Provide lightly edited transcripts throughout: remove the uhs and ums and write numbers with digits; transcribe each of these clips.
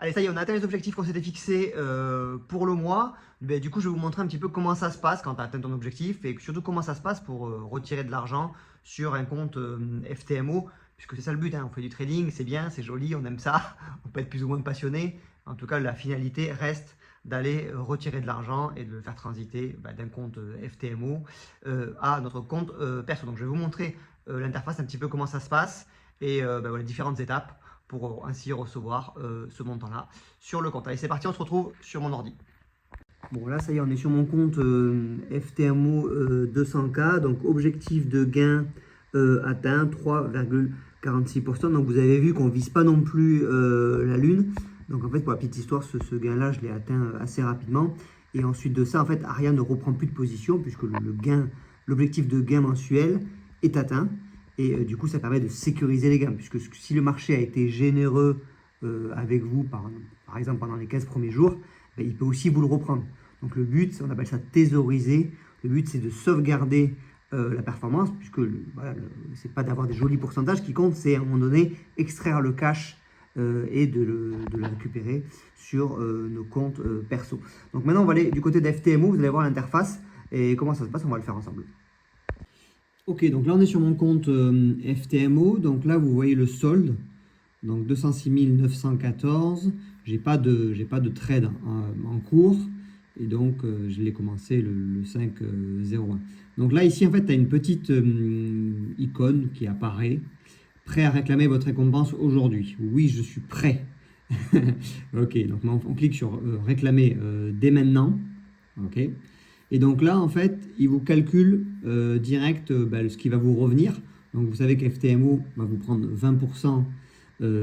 Allez, ça y est, on a atteint les objectifs qu'on s'était fixés pour le mois. Ben, du coup, je vais vous montrer un petit peu comment ça se passe quand tu as atteint ton objectif et surtout comment ça se passe pour retirer de l'argent sur un compte FTMO, puisque c'est ça le but, hein. On fait du trading, c'est bien, c'est joli, on aime ça, on peut être plus ou moins passionné. En tout cas, la finalité reste d'aller retirer de l'argent et de le faire transiter d'un compte FTMO à notre compte perso. Donc, je vais vous montrer l'interface, un petit peu comment ça se passe et voilà, différentes étapes pour ainsi recevoir ce montant-là sur le compte. Allez, c'est parti, on se retrouve sur mon ordi. Bon, là, ça y est, on est sur mon compte FTMO 200K, donc objectif de gain atteint 3,46%. Donc, vous avez vu qu'on ne vise pas non plus la lune. Donc, en fait, pour la petite histoire, ce gain-là, je l'ai atteint assez rapidement. Et ensuite de ça, en fait, Aria ne reprend plus de position puisque l'objectif de gain mensuel est atteint. Et du coup, ça permet de sécuriser les gains, puisque si le marché a été généreux avec vous, par exemple pendant les 15 premiers jours, ben, il peut aussi vous le reprendre. Donc le but, on appelle ça thésauriser. Le but, c'est de sauvegarder la performance, puisque voilà, c'est pas d'avoir des jolis pourcentages qui compte, c'est à un moment donné extraire le cash et de le récupérer sur nos comptes perso. Donc maintenant, on va aller du côté d'FTMO, vous allez voir l'interface et comment ça se passe, on va le faire ensemble. Ok, donc là on est sur mon compte FTMO, donc là vous voyez le solde, donc 206 914, j'ai pas de trade en cours, et donc je l'ai commencé le 5-01. Donc là ici en fait tu as une petite icône qui apparaît, prêt à réclamer votre récompense aujourd'hui. Oui, je suis prêt. Ok, donc on clique sur réclamer dès maintenant, ok. Et donc là, en fait, il vous calcule direct ce qui va vous revenir. Donc vous savez qu'FTMO va vous prendre 20%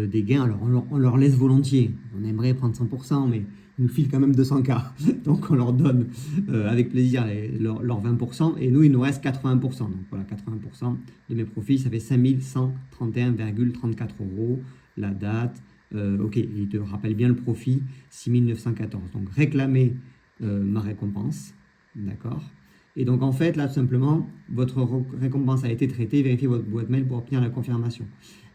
des gains. Alors on leur laisse volontiers. On aimerait prendre 100%, mais ils nous filent quand même 200K. Donc on leur donne avec plaisir leurs 20%. Et nous, il nous reste 80%. Donc voilà, 80% de mes profits, ça fait 5131,34 euros. La date, ok, il te rappelle bien le profit, 6914. Donc réclamer ma récompense. D'accord. Et donc, en fait, là, tout simplement, votre récompense a été traitée. Vérifiez votre boîte mail pour obtenir la confirmation.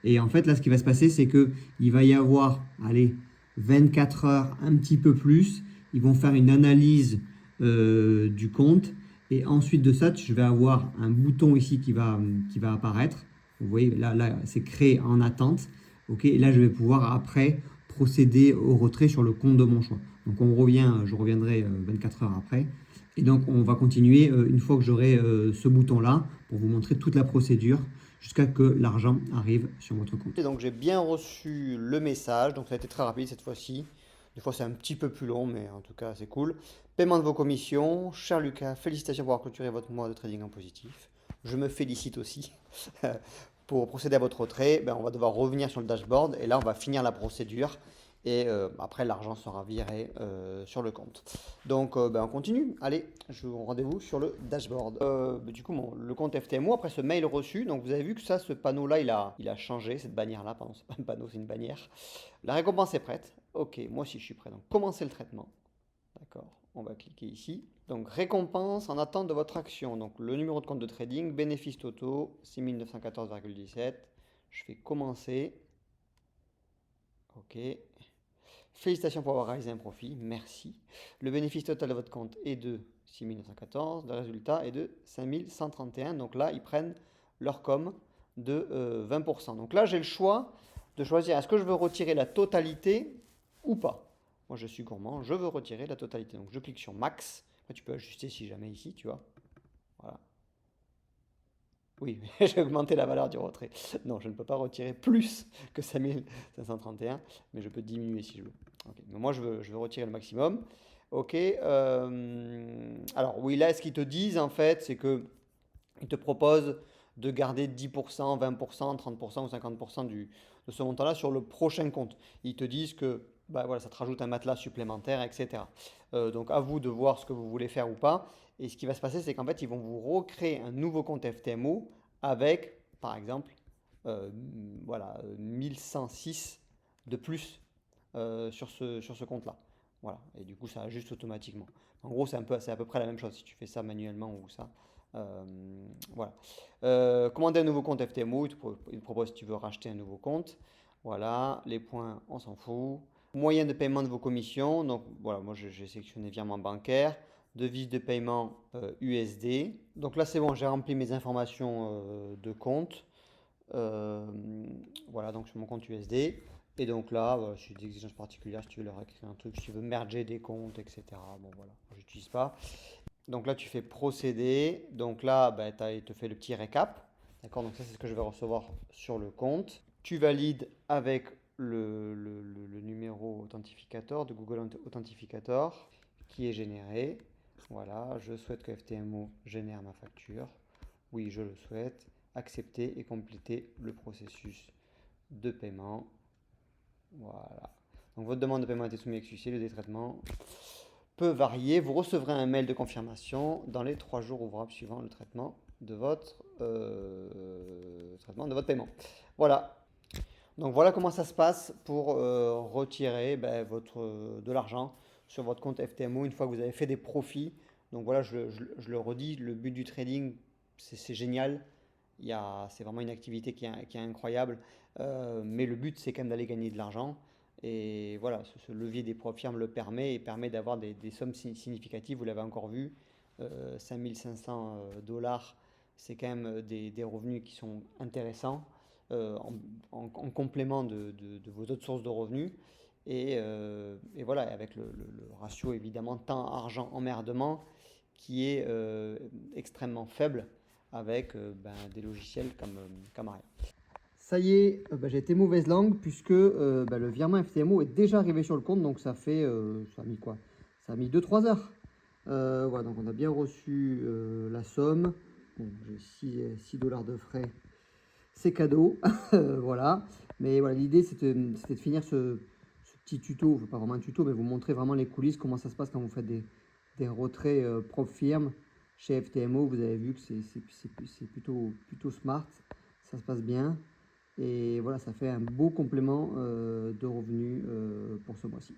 Et en fait, là, ce qui va se passer, c'est qu'il va y avoir, allez, 24 heures, un petit peu plus. Ils vont faire une analyse du compte. Et ensuite de ça, je vais avoir un bouton ici qui va apparaître. Vous voyez, là c'est créé en attente. OK, et là, je vais pouvoir après procéder au retrait sur le compte de mon choix. Donc, je reviendrai 24 heures après. Et donc, on va continuer une fois que j'aurai ce bouton-là pour vous montrer toute la procédure jusqu'à que l'argent arrive sur votre compte. Et donc, j'ai bien reçu le message. Donc, ça a été très rapide cette fois-ci. Des fois, c'est un petit peu plus long, mais en tout cas, c'est cool. Paiement de vos commissions. Cher Lucas, félicitations pour avoir clôturé votre mois de trading en positif. Je me félicite aussi. Pour procéder à votre retrait, on va devoir revenir sur le dashboard et là, on va finir la procédure. Et après, l'argent sera viré sur le compte. Donc, on continue. Allez, je vous rendez-vous sur le dashboard. Du coup, le compte FTMO, après ce mail reçu, donc vous avez vu que ça, ce panneau-là, il a changé, cette bannière-là, pardon, c'est pas un panneau, c'est une bannière. La récompense est prête. Ok, moi aussi, je suis prêt. Donc, commencez le traitement. D'accord, on va cliquer ici. Donc, récompense en attente de votre action. Donc, le numéro de compte de trading, bénéfice totaux, 6914,17. Je fais commencer. Ok. Félicitations pour avoir réalisé un profit, merci. Le bénéfice total de votre compte est de 6914, le résultat est de 5131. Donc là, ils prennent leur com de 20%. Donc là, j'ai le choix de choisir est-ce que je veux retirer la totalité ou pas. Moi, je suis gourmand, je veux retirer la totalité. Donc je clique sur max. Après, tu peux ajuster si jamais ici, tu vois. Voilà. Oui, j'ai augmenté la valeur du retrait. Non, je ne peux pas retirer plus que 5531, mais je peux diminuer si je veux. Okay. Mais moi, je veux retirer le maximum. Ok. Alors, oui, là, ce qu'ils te disent, en fait, c'est qu'ils te proposent de garder 10%, 20%, 30% ou 50% de ce montant-là sur le prochain compte. Ils te disent que voilà, ça te rajoute un matelas supplémentaire, etc. Donc, à vous de voir ce que vous voulez faire ou pas. Et ce qui va se passer, c'est qu'en fait, ils vont vous recréer un nouveau compte FTMO avec, par exemple, voilà, 1106 de plus sur ce compte-là. Voilà. Et du coup, ça ajuste automatiquement. En gros, c'est à peu près la même chose si tu fais ça manuellement ou ça. Voilà. Commander un nouveau compte FTMO, il te propose si tu veux racheter un nouveau compte. Voilà, les points, on s'en fout. Moyen de paiement de vos commissions. Donc voilà, moi j'ai sélectionné virement bancaire, devise de paiement USD. Donc là c'est bon, j'ai rempli mes informations de compte. Voilà, donc sur mon compte USD. Et donc là, voilà, si j'ai des exigences particulières, si tu veux leur écrire un truc, si tu veux merger des comptes, etc. Bon voilà, j'utilise pas. Donc là, tu fais procéder. Donc là, bah, il te fait le petit récap. D'accord? Donc ça, c'est ce que je vais recevoir sur le compte. Tu valides avec le numéro authentificateur de Google Authentificator qui est généré. Voilà, je souhaite que FTMO génère ma facture. Oui, je le souhaite. Accepter et compléter le processus de paiement. Voilà. Donc votre demande de paiement a été soumise avec succès. Le détraitement peut varier. Vous recevrez un mail de confirmation dans les 3 jours ouvrables suivant le traitement de votre paiement. Voilà. Donc voilà comment ça se passe pour retirer de l'argent sur votre compte FTMO une fois que vous avez fait des profits. Donc voilà, je le redis, le but du trading, c'est génial. C'est vraiment une activité qui est incroyable. Mais le but, c'est quand même d'aller gagner de l'argent. Et voilà, ce levier des profits me le permet et permet d'avoir des sommes significatives. Vous l'avez encore vu, 5500 dollars, c'est quand même des revenus qui sont intéressants en complément de vos autres sources de revenus. Et voilà, avec le ratio évidemment temps-argent-emmerdement qui est extrêmement faible avec des logiciels comme Camarion. Ça y est, j'ai été mauvaise langue puisque le virement FTMO est déjà arrivé sur le compte, donc ça a mis quoi? Ça a mis 2-3 heures. Voilà, donc on a bien reçu la somme. Bon, j'ai 6 dollars de frais, c'est cadeau, voilà. Mais voilà, l'idée c'était de finir ce petit tuto, enfin, pas vraiment un tuto, mais vous montrer vraiment les coulisses, comment ça se passe quand vous faites des retraits propre firme chez FTMO. Vous avez vu que c'est plutôt smart, ça se passe bien. Et voilà, ça fait un beau complément de revenus pour ce mois-ci.